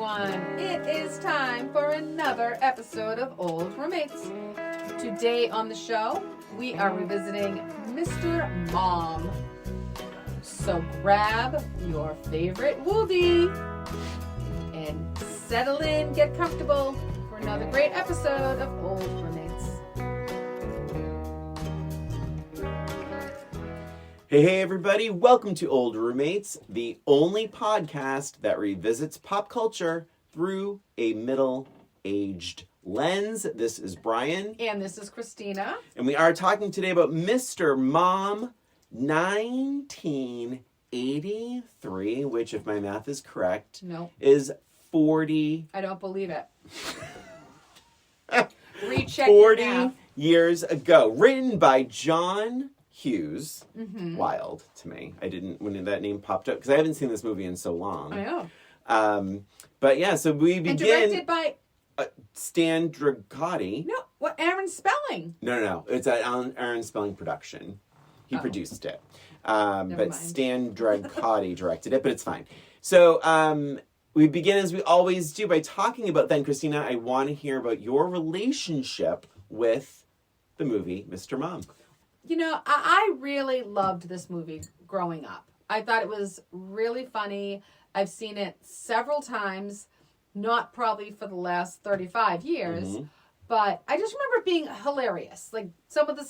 everyone. It is time for another episode of Old Roommates. Today on the show, we are revisiting Mr. Mom. So grab your favorite movie and settle in, get comfortable for another great episode of Old Roommates. Hey everybody, welcome to Old Roommates, the only podcast that revisits pop culture through a middle-aged lens. This is Brian. And this is Christina. And we are talking today about Mr. Mom 1983, which, if my math is correct, is 40... I don't believe it. Recheck 40 years ago. Written by John Hughes. Mm-hmm. Wild to me. I didn't, when that name popped up, because I haven't seen this movie in so long. I know. But yeah, so we begin. And directed by Stan Dragotti. No, what? Aaron Spelling. No. It's an Aaron Spelling production. He produced it. Never But mind. Stan Dragotti directed it, but it's fine. So we begin as we always do by talking about, then Christina, I want to hear about your relationship with the movie Mr. Mom. You know, I really loved this movie growing up. I thought it was really funny. I've seen it several times, not probably for the last 35 years, but I just remember it being hilarious. Like, some of the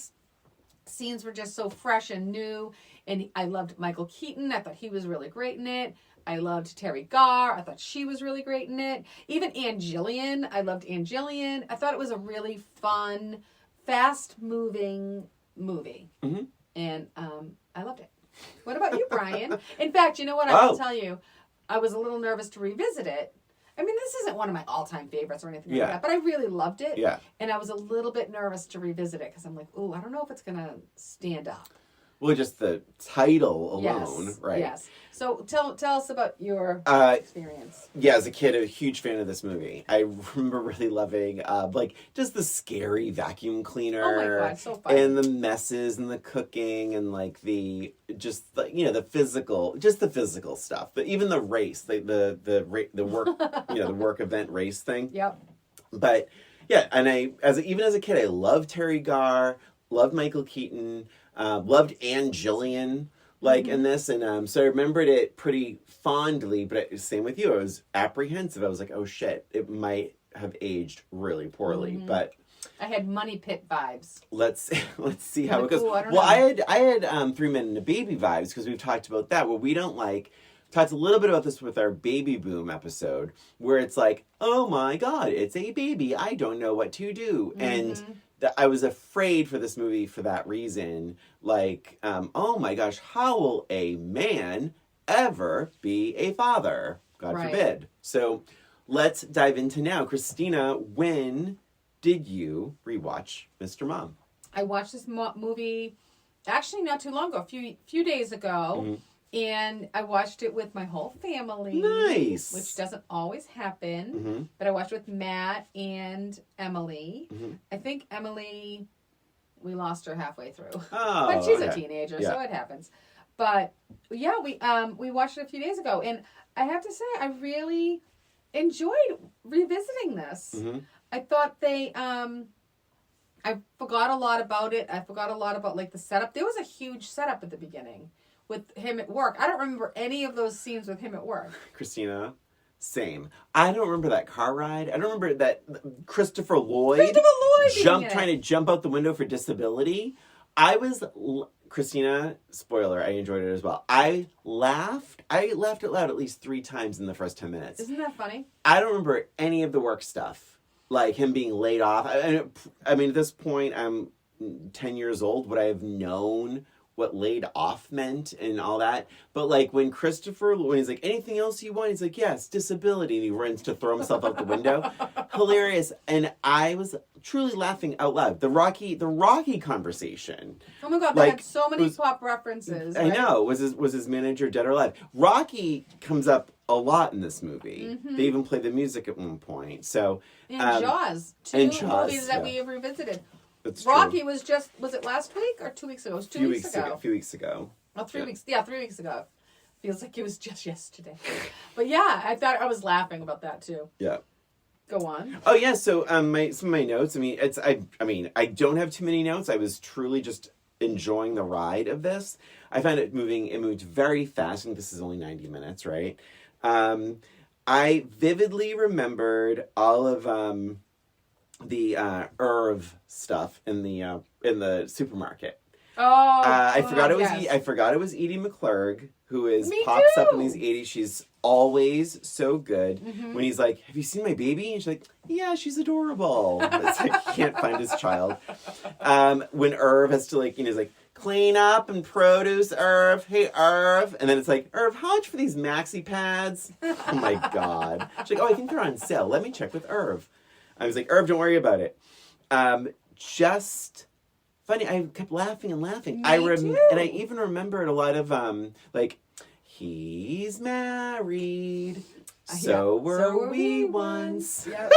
scenes were just so fresh and new, and I loved Michael Keaton. I thought he was really great in it. I loved Terry Garr. I thought she was really great in it. Even Ann Gillian. I loved Ann Gillian. I thought it was a really fun, fast-moving movie. Mm-hmm. And I loved it. What about you, Brian? In fact, you know what? I will tell you, I was a little nervous to revisit it. I mean, this isn't one of my all-time favorites or anything like that, but I really loved it. Yeah. And I was a little bit nervous to revisit it because I'm like, ooh, I don't know if it's going to stand up. Well, just the title alone, right? Yes. So tell us about your experience. Yeah, as a kid, I'm a huge fan of this movie. I remember really loving, just the scary vacuum cleaner. Oh my God, so fun. And the messes and the cooking and, the physical stuff. But even the race, the work, the work event race thing. Yep. But, yeah, and even as a kid, I loved Terry Garr, loved Michael Keaton, loved Ann Gillian. In this, and so I remembered it pretty fondly, but same with you, I was apprehensive. I was like, oh shit, it might have aged really poorly, but... I had Money Pit vibes. Let's see how it goes. Cool, I well, I had 3 Men and a Baby vibes, because we've talked about that, where we don't talked a little bit about this with our baby boom episode, where it's like, oh my God, it's a baby, I don't know what to do, and... I was afraid for this movie for that reason. Oh my gosh, how will a man ever be a father? God forbid. So let's dive into now. Christina, when did you rewatch Mr. Mom? I watched this movie actually not too long ago, a few days ago. And I watched it with my whole family. Nice. Which doesn't always happen. Mm-hmm. But I watched it with Matt and Emily. Mm-hmm. I think Emily, we lost her halfway through. Oh, but she's a teenager, so it happens. But yeah, we watched it a few days ago. And I have to say, I really enjoyed revisiting this. Mm-hmm. I thought I forgot a lot about it. I forgot a lot about the setup. There was a huge setup at the beginning with him at work. I don't remember any of those scenes with him at work. Christina, same. I don't remember that car ride. I don't remember that Christopher Lloyd trying to jump out the window for disability. Christina, spoiler, I enjoyed it as well. I laughed out loud at least 3 times in the first 10 minutes. Isn't that funny? I don't remember any of the work stuff. Like him being laid off. I mean, at this point, I'm 10 years old. Would I have known what laid off meant and all that? But when when he's like, anything else you want? He's like, yes, disability. And he runs to throw himself out the window. Hilarious. And I was truly laughing out loud. The Rocky conversation. Oh my God, they had so many pop references. I know. Was his manager dead or alive? Rocky comes up a lot in this movie. Mm-hmm. They even play the music at one point. So and Jaws. Two movies that we have revisited. That's Rocky true. was it last week or 2 weeks ago? It was 2 weeks ago. A few weeks ago. Oh, 3 weeks. Yeah, 3 weeks ago. Feels like it was just yesterday. But yeah, I was laughing about that too. Yeah. Go on. Oh yeah, so some of my notes. I mean, I don't have too many notes. I was truly just enjoying the ride of this. I found it moving. It moved very fast, and this is only 90 minutes, right? I vividly remembered all of the Irv stuff in the supermarket. Oh, I forgot it was yes. I forgot it was Edie McClurg, who Me pops up in too. these 80s. She's always so good. Mm-hmm. When he's like, "Have you seen my baby?" And she's like, "Yeah, she's adorable." It's like he can't find his child. When Irv has to he's like, "Clean up and produce, Irv. Hey, Irv." And then it's like, "Irv, how much for these maxi pads?" Oh my god. She's like, "Oh, I think they're on sale. Let me check with Irv." I was like, "Irv, don't worry about it." Just funny. I kept laughing and laughing. Me too. And I even remembered a lot of he's married, so were we once. Yep.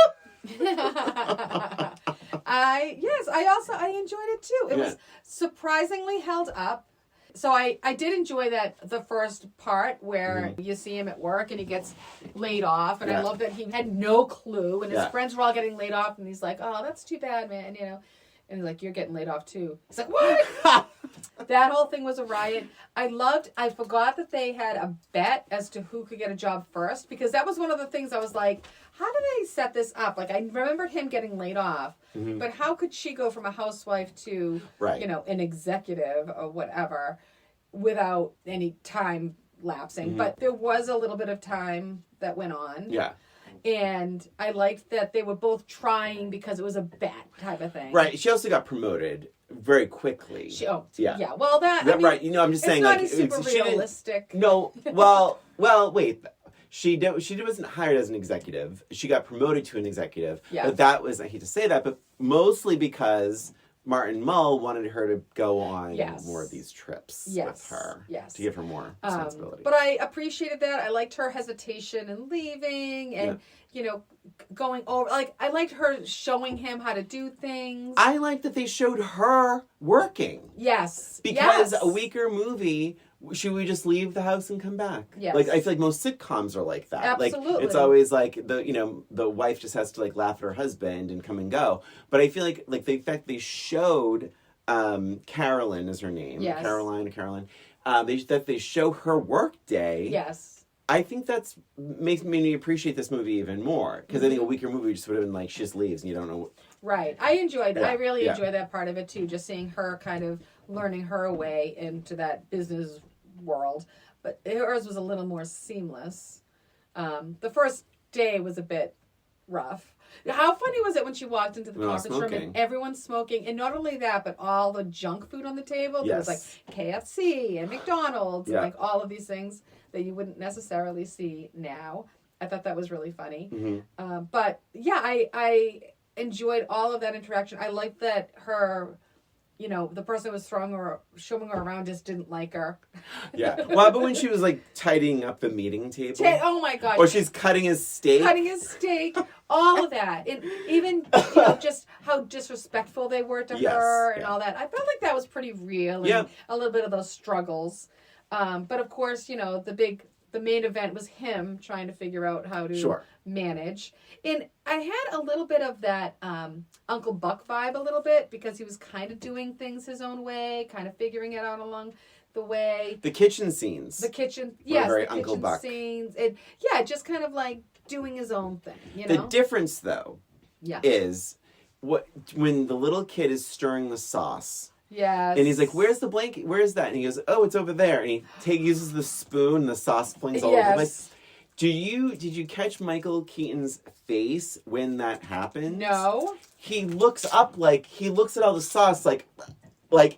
I enjoyed it too. It was surprisingly held up. So I did enjoy the first part where you see him at work and he gets laid off, and I love that he had no clue, and his friends were all getting laid off, and he's like, "Oh, that's too bad, man," and he's like, "You're getting laid off too." He's like, "What?" That whole thing was a riot. I forgot that they had a bet as to who could get a job first, because that was one of the things I was like, how do they set this up? Like, I remembered him getting laid off, but how could she go from a housewife to, an executive or whatever without any time lapsing? But there was a little bit of time that went on. Yeah. And I liked that they were both trying because it was a bet type of thing. Right. She also got promoted very quickly. Yeah. Well, right. I'm just saying, it's not super realistic. No. Well. Wait. She wasn't hired as an executive. She got promoted to an executive. Yeah. But that was, I hate to say that, but mostly because Martin Mull wanted her to go on more of these trips with her. Yes. To give her more responsibility. But I appreciated that. I liked her hesitation in leaving and, going over. Like, I liked her showing him how to do things. I like that they showed her working. Yes. Because a weaker movie, should we just leave the house and come back? Yes. Like, I feel like most sitcoms are like that. Absolutely. Like, it's always like the wife just has to laugh at her husband and come and go. But I feel like the fact they showed Carolyn is her name. Yes. Carolyn. That they show her work day. Yes. I think that's makes me appreciate this movie even more, because I think a weaker movie just would have been like, she just leaves and you don't know. Right. I enjoyed that. Yeah. I really enjoyed that part of it too, just seeing her kind of learning her way into that business world. But hers was a little more seamless. The first day was a bit rough. How funny was it when she walked into the conference room and everyone's smoking, and not only that, but all the junk food on the table? There was like KFC and McDonald's and like all of these things that you wouldn't necessarily see now. I thought that was really funny. But yeah, I enjoyed all of that interaction. I liked that her, the person who was showing her around just didn't like her. Yeah. Well, but when she was like tidying up the meeting table. Oh my God. Or she's cutting his steak. All of that. And even, just how disrespectful they were to her and all that. I felt like that was pretty real. And a little bit of those struggles. But of course, the main event was him trying to figure out how to manage. And I had a little bit of that Uncle Buck vibe a little bit, because he was kind of doing things his own way, kind of figuring it out along the way. The kitchen scenes. Very the Uncle Buck scenes. Just kind of like doing his own thing, The difference, though, is when the little kid is stirring the sauce. Yes. And he's like, "Where's the blanket? Where is that?" And he goes, "Oh, it's over there." And he uses the spoon, and the sauce flings all over the place. Did you catch Michael Keaton's face when that happened? No. He looks up he looks at all the sauce and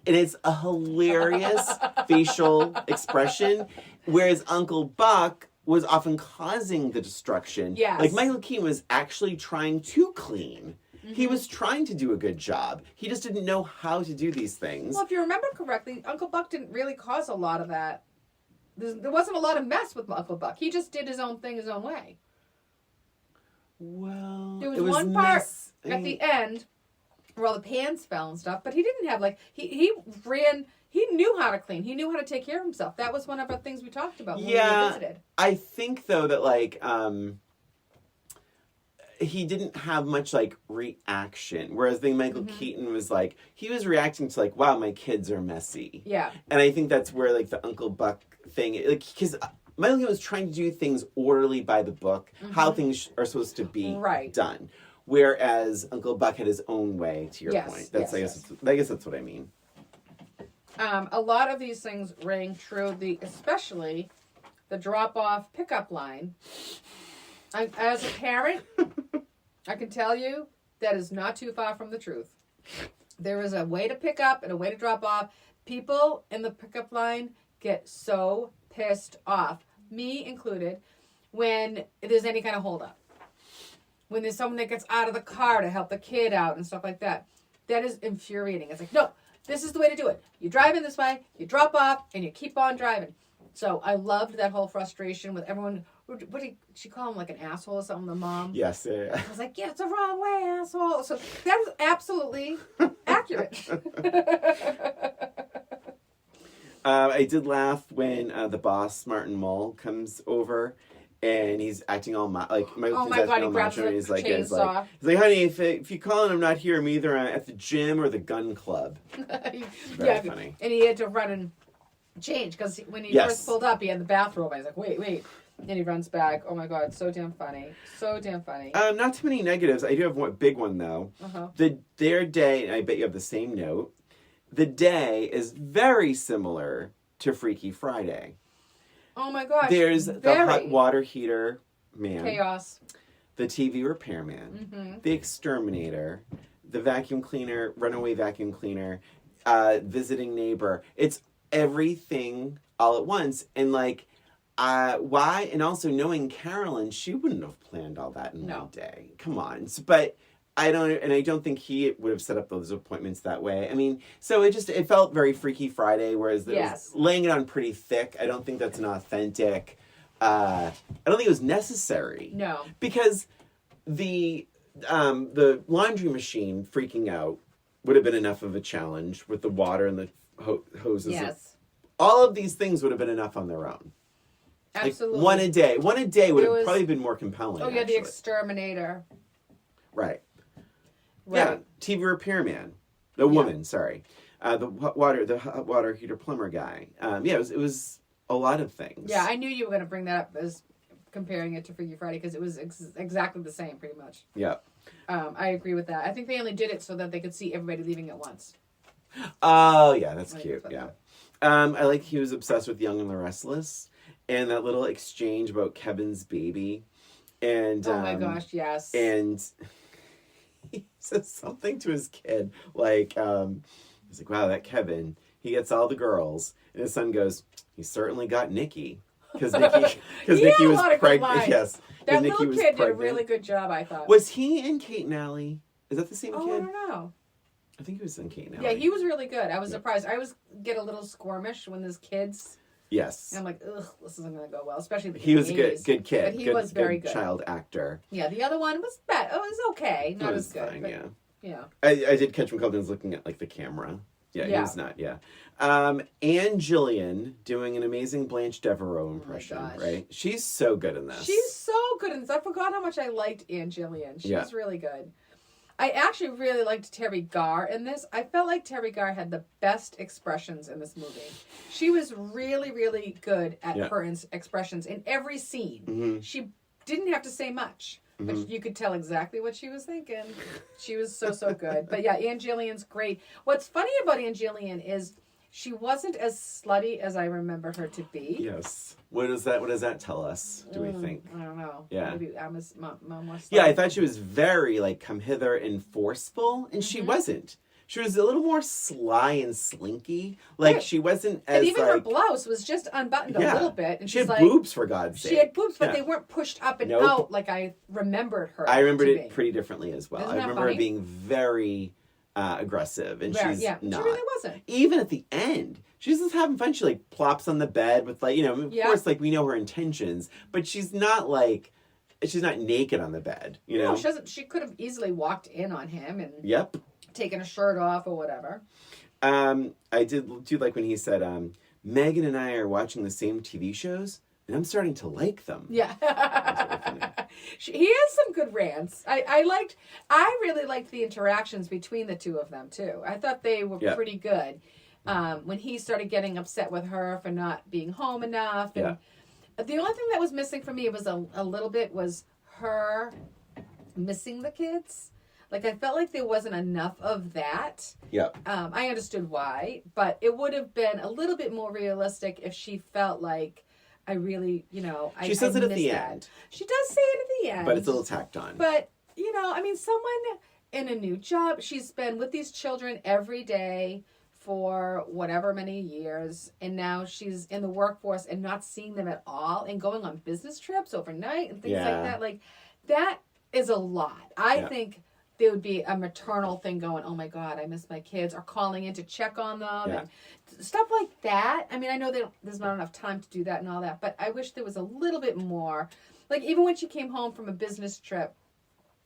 it's a hilarious facial expression, whereas Uncle Buck was often causing the destruction. Yes. Like, Michael Keaton was actually trying to clean. He was trying to do a good job. He just didn't know how to do these things. Well, if you remember correctly, Uncle Buck didn't really cause a lot of that. There wasn't a lot of mess with Uncle Buck. He just did his own thing his own way. Well, there was one part at the end where all the pans fell and stuff, but he didn't have he ran he knew how to clean. He knew how to take care of himself. That was one of the things we talked about when we visited. I think though that like he didn't have much like reaction, whereas the Michael Keaton was like he was reacting to like, wow, my kids are messy. Yeah. And I think that's where like the Uncle Buck thing, like because Michael Keaton was trying to do things orderly by the book, how things are supposed to be done, whereas Uncle Buck had his own way. To your point, that's I guess that's what I mean. A lot of these things rang true. Especially the drop-off pickup line. As a parent, I can tell you that is not too far from the truth. There is a way to pick up and a way to drop off. People in the pickup line get so pissed off, me included, when there's any kind of holdup. When there's someone that gets out of the car to help the kid out and stuff like that. That is infuriating. It's like, no, this is the way to do it. You drive in this way, you drop off, and you keep on driving. So I loved that whole frustration with everyone. What did she call him, like an asshole or something, the mom? Yes. Yeah. I was like, yeah, it's the wrong way, asshole. So that was absolutely accurate. I did laugh when the boss, Martin Mull, comes over and he's acting all like Michael Keaton's acting all macho, and he's like, honey, if you call and I'm not here, I'm either at the gym or the gun club. Very funny. And he had to run and change because when he first pulled up, he had the bathrobe. I was like, wait. And he runs back. Oh my God, so damn funny. So damn funny. Not too many negatives. I do have one big one though. Their day, and I bet you have the same note. The day is very similar to Freaky Friday. Oh my gosh. There's the hot water heater man. Chaos. The TV repairman. The exterminator. The vacuum cleaner, runaway vacuum cleaner. Visiting neighbor. It's everything all at once. And like, why? And also knowing Carolyn, she wouldn't have planned all that in one day. Come on. But I don't think he would have set up those appointments that way. I mean, so it felt very Freaky Friday, whereas it was laying it on pretty thick. I don't think that's an authentic. I don't think it was necessary. No, because the laundry machine freaking out would have been enough of a challenge with the water and the hoses. Yes, all of these things would have been enough on their own. Absolutely, like one a day would have probably been more compelling. Oh yeah, the exterminator. Right. Yeah, TV repairman, the woman. Sorry, the hot water heater plumber guy. It was a lot of things. Yeah, I knew you were going to bring that up as comparing it to Freaky Friday because it was exactly the same, pretty much. Yeah. I agree with that. I think they only did it so that they could see everybody leaving at once. Oh yeah, that's cute. Yeah. I like he was obsessed with Young and the Restless, and that little exchange about Kevin's baby, and oh my gosh, yes, and. He says something to his kid, like, he's like, wow, that Kevin, he gets all the girls. And his son goes, he certainly got Nikki. Because Nikki was pregnant. Yes. That little kid did a really good job, I thought. Was he in Kate and Allie? Is that the same kid? I don't know. I think he was in Kate and Allie. Yeah, he was really good. I was surprised. I always get a little squirmish when there's kids. Yes. And I'm like, ugh, this isn't going to go well, especially he was a good kid. But he was very good. Child actor. Yeah, the other one was bad. It was okay. Not as good. Fine, but, yeah. Yeah. I did catch McCulkin's looking at like the camera. Yeah, he was not, Anne Gillian doing an amazing Blanche Devereaux impression, right? She's so good in this. She's so good in this. I forgot how much I liked Anne Gillian. She's really good. I actually really liked Terry Garr in this. I felt like Terry Garr had the best expressions in this movie. She was really, really good at her expressions in every scene. Mm-hmm. She didn't have to say much, but you could tell exactly what she was thinking. She was so good. But yeah, Anne Gillian's great. What's funny about Anne Gillian is she wasn't as slutty as I remember her to be. Yes. What does that tell us, do we think? I don't know. Yeah. Maybe Mom was slutty. Yeah, I thought she was very, come hither and forceful, and she wasn't. She was a little more sly and slinky. She wasn't as, and even her blouse was just unbuttoned a little bit. And she had boobs, for God's sake. She had boobs, but they weren't pushed up and out like I remembered her. I remembered it pretty differently as well. I remember her being very aggressive, and she's not. She really wasn't. Even at the end, she's just having fun. She plops on the bed with of course, we know her intentions, but she's not she's not naked on the bed. No, she doesn't. She could have easily walked in on him and taken a shirt off or whatever. I did do like when he said, Megan and I are watching the same TV shows, and I'm starting to like them. Yeah. He has some good rants. I really liked the interactions between the two of them too. I thought they were pretty good. When he started getting upset with her for not being home enough. And the only thing that was missing for me was a little bit was her missing the kids. Like, I felt like there wasn't enough of that. Yep. I understood why, but it would have been a little bit more realistic if she felt like, I really, she says it at the end. She does say it at the end. But it's a little tacked on. But, someone in a new job, she's been with these children every day for whatever many years, and now she's in the workforce and not seeing them at all and going on business trips overnight and things like that. Like, that is a lot. I think there would be a maternal thing going, oh my God, I miss my kids, or calling in to check on them and stuff like that. I mean, I know there's not enough time to do that and all that, but I wish there was a little bit more. Like, even when she came home from a business trip,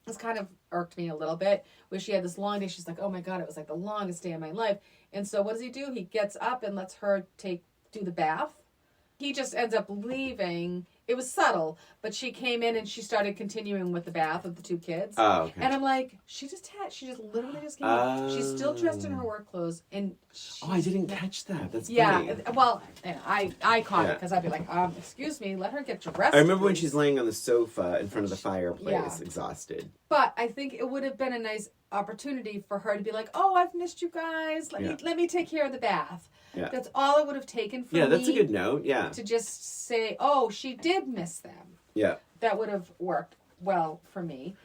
this kind of irked me a little bit, where she had this long day. She's like, oh my God, it was like the longest day of my life. And so what does he do? He gets up and lets her do the bath. He just ends up leaving. It was subtle, but she came in and she started continuing with the bath of the two kids. Oh, okay. And I'm like, she just literally just came in. She's still dressed in her work clothes. And I didn't catch that. That's funny. Yeah, well, I caught it because I'd be like, excuse me, let her get dressed. I remember when please. she's laying on the sofa in front of the fireplace, exhausted. But I think it would have been a nice opportunity for her to be like, oh, I've missed you guys. Let me take care of the bath. Yeah. That's all it would have taken for me. Yeah, that's a good note. Yeah. To just say, oh, she did miss them. Yeah. That would have worked well for me.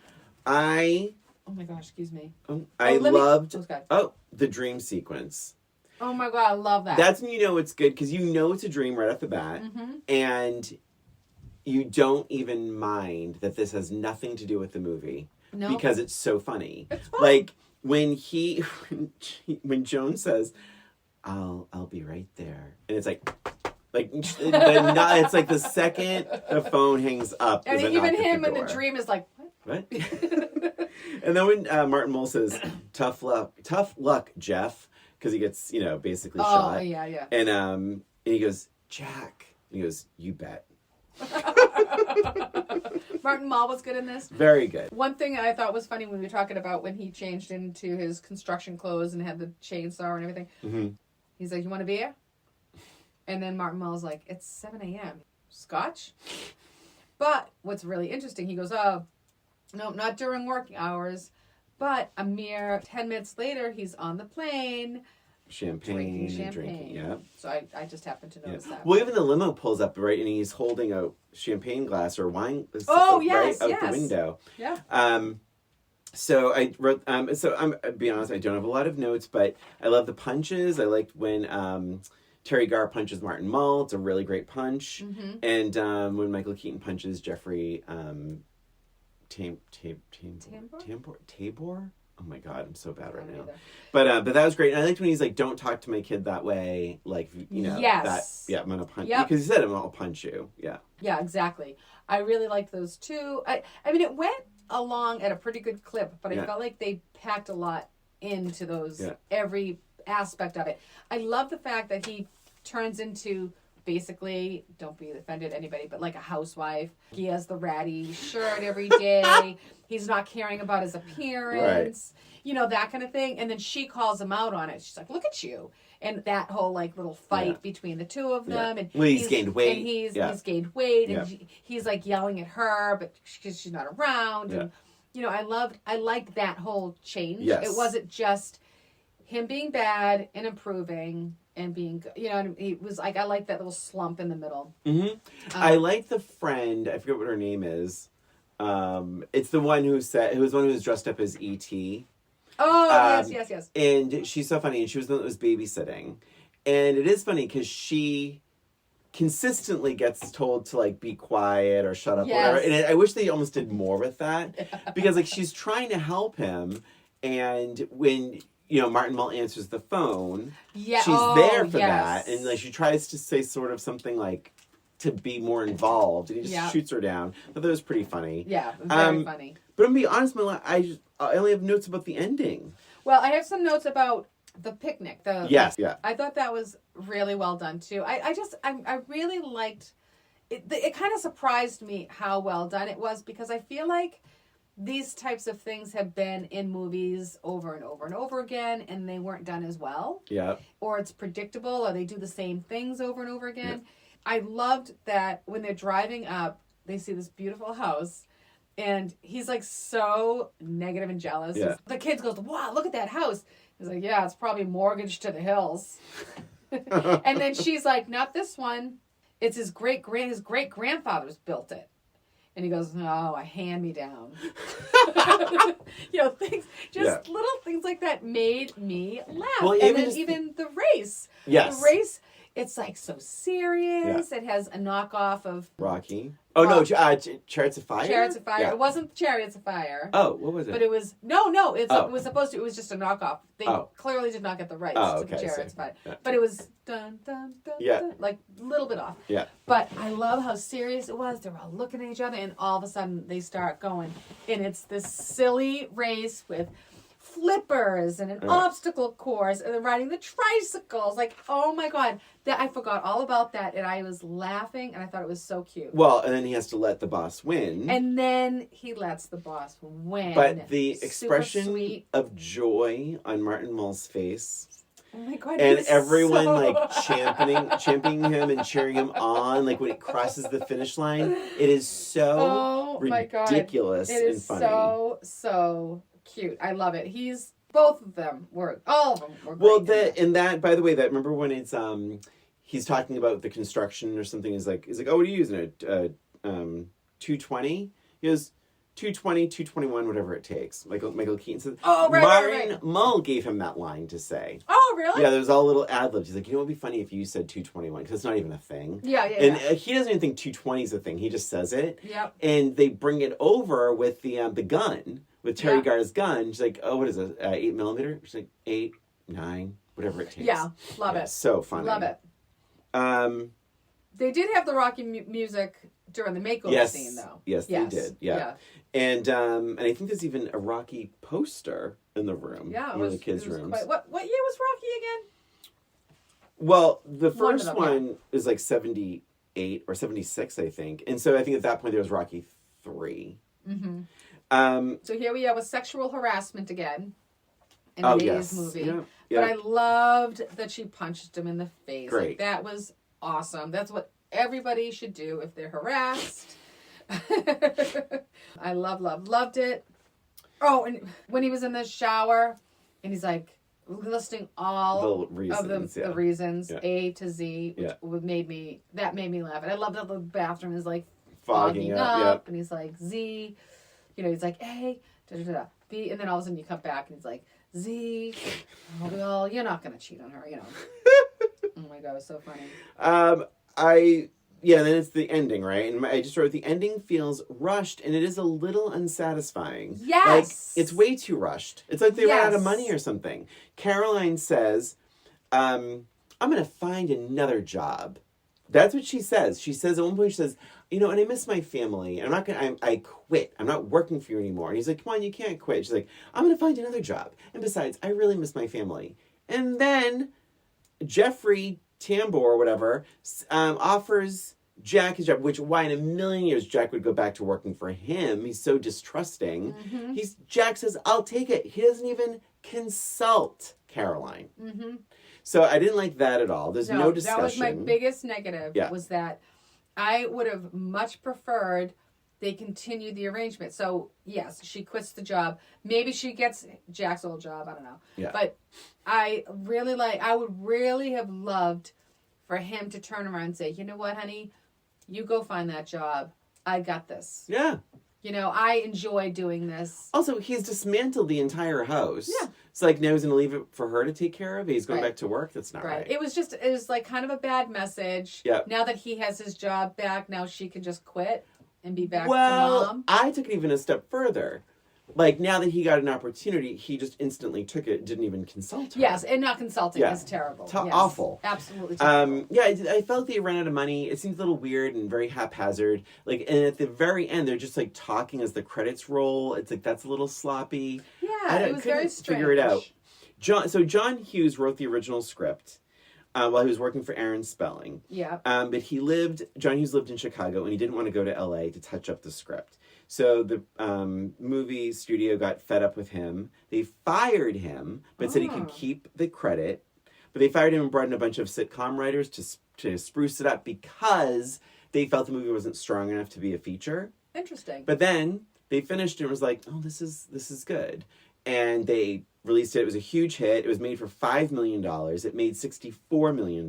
Oh my gosh, excuse me. I loved the the dream sequence. Oh my God, I love that. That's when you know it's good, because you know it's a dream right off the bat. Mm-hmm. And you don't even mind that this has nothing to do with the movie. No. Because it's so funny. It's fun. Like when when Joan says, I'll be right there. And it's like it's like the second the phone hangs up. And even him in the dream is like, what? And then when Martin Mull says, tough luck, Jeff, because he gets, basically shot. Oh, yeah. And he goes, Jack. And he goes, you bet. Martin Mull was good in this. Very good. One thing I thought was funny when we were talking about when he changed into his construction clothes and had the chainsaw and everything. Mm-hmm. He's like, you want a beer? And then Martin Mull's like, it's 7 a.m. Scotch? But what's really interesting, he goes, oh, no, not during working hours. But a mere 10 minutes later, he's on the plane. Drinking. Yeah. So I just happened to notice that. Well, even the limo pulls up, right, and he's holding a champagne glass or wine yes, out the window. Yeah. So I wrote. So I'm be honest, I don't have a lot of notes, but I love the punches. I liked when Terry Garr punches Martin Mull. It's a really great punch. Mm-hmm. And when Michael Keaton punches Jeffrey Tabor. Oh my God, I'm so bad right now. But that was great. And I liked when he's like, "Don't talk to my kid that way." Like, yes. that. Yeah, I'm gonna punch you, Yep. because he said, "I'll punch you." Yeah. Yeah, exactly. I really liked those too. I mean, it went along at a pretty good clip, but I felt like they packed a lot into those, every aspect of it. I love the fact that he turns into basically, don't be offended anybody, but like a housewife. He has the ratty shirt every day. He's not caring about his appearance, that kind of thing. And then she calls him out on it. She's like, look at you. And that whole like little fight between the two of them. And he's gained weight. And he's gained weight. And he's like yelling at her, but because she's not around. And, I liked that whole change. Yes. It wasn't just him being bad and improving and being good. He was like, I like that little slump in the middle. Mm-hmm. I like the friend. I forget what her name is. It's the one who was dressed up as E.T. Oh, yes. And she's so funny. And she was the one that was babysitting. And it is funny because she consistently gets told to like be quiet or shut up or whatever. And I wish they almost did more with that. Because like she's trying to help him. And when Martin Mull answers the phone, she's there for that. And like she tries to say sort of something like to be more involved, and he just shoots her down. But that was pretty funny. Yeah, very funny. But I'm gonna be honest, I only have notes about the ending. Well, I have some notes about the picnic. The Yes, yeah. I thought that was really well done too. I really liked it. It kind of surprised me how well done it was, because I feel like these types of things have been in movies over and over and over again, and they weren't done as well. Yeah. Or it's predictable, or they do the same things over and over again. Yeah. I loved that when they're driving up, they see this beautiful house, and he's like so negative and jealous. Yeah. The kid goes, "Wow, look at that house." He's like, "Yeah, it's probably mortgaged to the hills." And then she's like, "Not this one. It's his great grandfather's built it." And he goes, "No, a hand-me-down." Things, little things like that made me laugh. Well, and then even the race. Yes. The race, it's like so serious. Yeah. It has a knockoff of Rocky. Oh, no, Chariots of Fire? Chariots of Fire. Yeah. It wasn't Chariots of Fire. Oh, what was it? But it was, it was supposed to, it was just a knockoff. They clearly did not get the rights to the Chariots of Fire. Yeah. But it was dun, dun, dun, dun, like a little bit off. Yeah. But I love how serious it was. They were all looking at each other, and all of a sudden they start going. And it's this silly race with flippers and an obstacle course, and then riding the tricycles. Like, oh my God, that I forgot all about that, and I was laughing, and I thought it was so cute. Well, and then he has to let the boss win. And then he lets the boss win. But the expression of joy on Martin Mull's face. Oh my God! And everyone championing him and cheering him on, like when he crosses the finish line. It is so ridiculous and funny. It is so cute. I love it. All of them were great. Well, that by the way, that remember when it's he's talking about the construction or something. He's like, oh, what are you using it? 220. He goes 220, 221, whatever it takes. Michael Keaton says. Oh, right. Martin Mull gave him that line to say. Oh, really? Yeah, there's all little ad libs. He's like, it would be funny if you said 221 because it's not even a thing. Yeah. And he doesn't even think 220 is a thing. He just says it. Yep. And they bring it over with the gun. With Terry Garr's gun, she's like, "Oh, what is it? 8mm?" She's like, 8, 9, whatever it takes. Yeah, love it. So funny. Love it. They did have the Rocky music during the makeover scene, though. Yes, they did. Yeah. And I think there's even a Rocky poster in the room. Yeah, one of the kids' rooms. What year was Rocky again? Well, the first one is like 78 or 76, I think, and so I think at that point there was Rocky 3. Mm-hmm. So here we are with sexual harassment again in today's movie. Yeah. But I loved that she punched him in the face. Great. Like, that was awesome. That's what everybody should do if they're harassed. I loved it. Oh, and when he was in the shower and he's like listing all the reasons, A to Z, which made me laugh. And I loved that the bathroom is like fogging up and he's like Z. He's like, A, B, and then all of a sudden you come back and he's like, Z, well, you're not going to cheat on her, Oh my God, it was so funny. Then it's the ending, right? And I just wrote, the ending feels rushed and it is a little unsatisfying. Yes! Like, it's way too rushed. It's like they ran out of money or something. Caroline says, I'm going to find another job. That's what she says. She says at one point, she says, and I miss my family. And I quit. I'm not working for you anymore. And he's like, come on, you can't quit. She's like, I'm going to find another job. And besides, I really miss my family. And then Jeffrey Tambor or whatever offers Jack his job, which why in a million years Jack would go back to working for him. He's so distrusting. Mm-hmm. Jack says, I'll take it. He doesn't even consult Caroline. Mm-hmm. So I didn't like that at all. There's no discussion. That was my biggest negative, was that I would have much preferred they continue the arrangement. So, yes, she quits the job. Maybe she gets Jack's old job. I don't know. Yeah. But I would really have loved for him to turn around and say, you know what, honey? You go find that job. I got this. Yeah. I enjoy doing this. Also, he's dismantled the entire house. Yeah. It's like, now he's going to leave it for her to take care of. He's going back to work. That's not right. It was like kind of a bad message. Yeah. Now that he has his job back, now she can just quit and be back to mom. I took it even a step further. Like, now that he got an opportunity, he just instantly took it, didn't even consult her. Yes, and not consulting is terrible. Awful. Absolutely terrible. I felt they ran out of money. It seemed a little weird and very haphazard. Like, and at the very end, they're just, like, talking as the credits roll. It's like, that's a little sloppy. Yeah, it was very strange. Figure it out. John Hughes wrote the original script while he was working for Aaron Spelling. Yeah. But John Hughes lived in Chicago, and he didn't want to go to LA to touch up the script. So the movie studio got fed up with him. They fired him, but said he could keep the credit. But they fired him and brought in a bunch of sitcom writers to spruce it up because they felt the movie wasn't strong enough to be a feature. Interesting. But then they finished it and was like, oh, this is good. And they released it. It was a huge hit. It was made for $5 million. It made $64 million.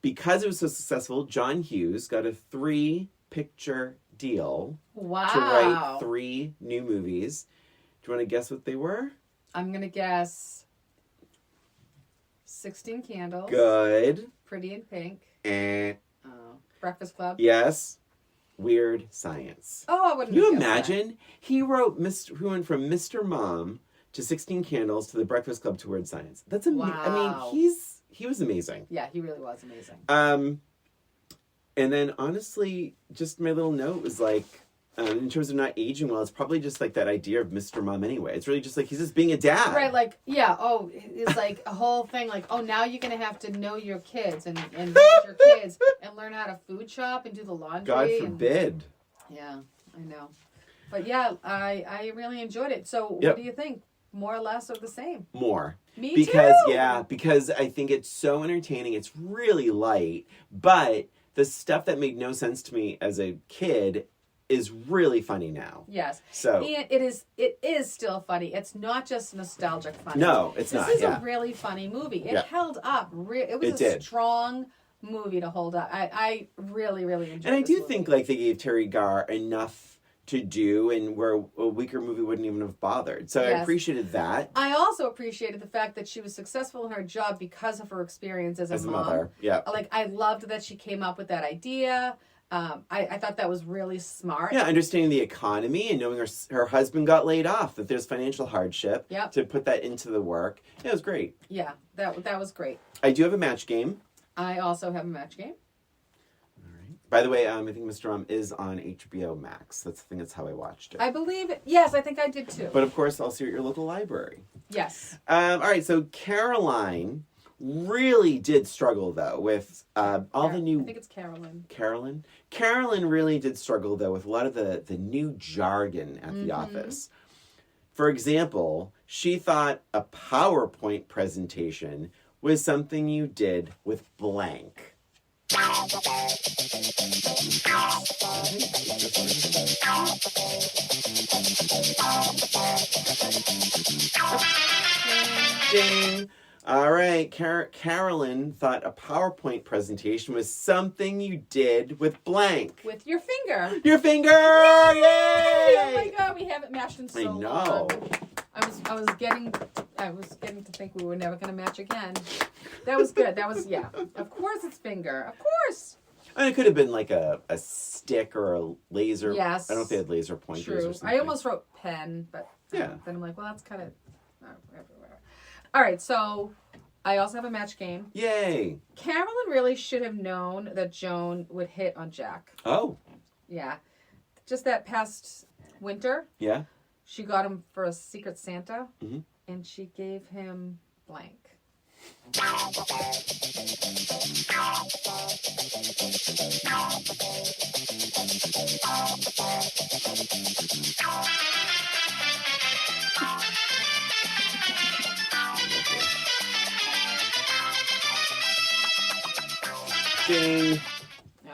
Because it was so successful, John Hughes got a 3-picture deal Wow. to write 3 new movies. Do you want to guess what they were? I'm going to guess 16 Candles. Good. Pretty in Pink. And Breakfast Club. yes, Weird Science. Oh, I wouldn't Can you have guessed imagine? He wrote who went from Mr. Mom to 16 Candles to The Breakfast Club to Weird Science. That's amazing. I Wow. mean, he was amazing. that. Yeah, he really was amazing. And then honestly, just my little note was like, in terms of not aging well, it's probably just like that idea of Mr. Mom anyway. It's really just like he's just being a dad. Right, like, yeah, it's like a whole thing, like, now you're going to have to know your kids and raise your kids and learn how to food shop and do the laundry. God and- forbid. yeah, I know. But yeah, I really enjoyed it. So Yep. what do you think? More or less of the same? More. Me Because too! because I think it's so entertaining. It's really light, but the stuff that made no sense to me as a kid is really funny now. Yes. So And it is still funny. It's not just nostalgic funny. no, it's This not. is Yeah. a really funny movie. It Yeah. held up. It was It a did. strong movie to hold up. I really, really enjoyed it. And I do think like they gave Terry Garr enough to do, and where a weaker movie wouldn't even have bothered. So I Yes. appreciated that I also appreciated the fact that she was successful in her job because of her experience as a mom. mother. Yeah. Like, I loved that she came up with that idea. I thought that was really smart. Yeah, understanding the economy and knowing her husband got laid off, that there's financial hardship. Yep. To put that into the work. Yeah, it was great. Yeah, that was great. I do have a match game. I also have a match game. By the way, I think Mr. Mom is on HBO Max. That's how I watched it. I believe it. Yes, I think I did too. But of course, I'll see you at your local library. Yes. All right, so Caroline really did struggle though with all the new. I think it's Carolyn. Carolyn. Carolyn really did struggle though with a lot of the new jargon at the office. For example, she thought a PowerPoint presentation was something you did with blank. Ding. All right, Carolyn thought a PowerPoint presentation was something you did with blank. With your finger. Your finger! Oh Yay! my god, we haven't matched in so I know. long. I was getting to think we were never gonna match again. That was good. That was Of course it's finger. Of course. And it could have been like a stick or a laser. Yes. I don't know if they had laser pointers or True. something. I almost wrote pen, but Yeah. then I'm like, well, that's kind of everywhere. All right, so I also have a match game. Yay! Carolyn really should have known that Joan would hit on Jack. Oh, Yeah. Just that past winter, yeah. she got him for a Secret Santa, Mhm. and she gave him blank. Ding.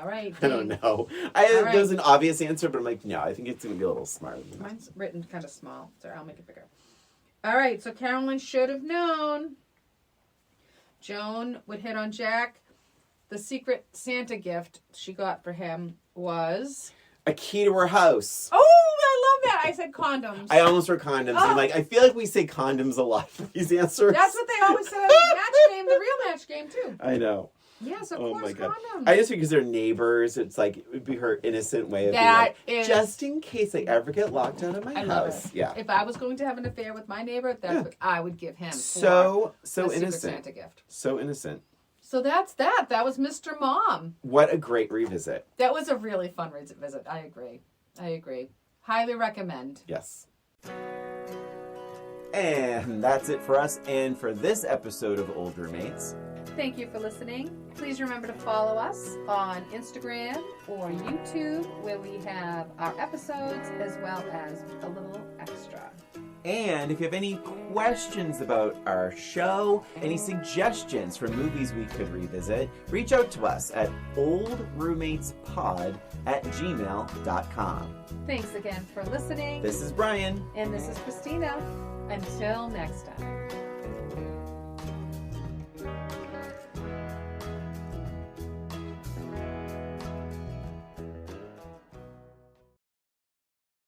All right. I don't Ding. know. All right. There's an obvious answer, but I'm like, no, I think it's going to be a little smarter than that. Mine's written kind of small, so I'll make it bigger. All right, so Carolyn should have known. Joan would hit on Jack. The Secret Santa gift she got for him was... A key to her house. Oh, I love that. I said condoms. I almost wrote condoms. Oh. I'm like, I feel like we say condoms a lot for these answers. That's what they always said on the match game, the real match game, too. I know. Yes, of Oh course, my God. condoms. I just think because they're neighbors, it's like, it would be her innocent way of That being like, is- just in case I ever get locked out of my I love house. it. Yeah. If I was going to have an affair with my neighbor, that's Yeah. what I would give him. So for the Secret innocent. Santa gift. So innocent. So that's that. That was Mr. Mom. What a great revisit. That was a really fun visit. I agree. Highly recommend. Yes. And that's it for us and for this episode of Old Roommates. Thank you for listening. Please remember to follow us on Instagram or YouTube, where we have our episodes as well as a little extra. And if you have any questions about our show, any suggestions for movies we could revisit, reach out to us at oldroommatespod@gmail.com. Thanks again for listening. This is Brian. And this is Christina. Until next time.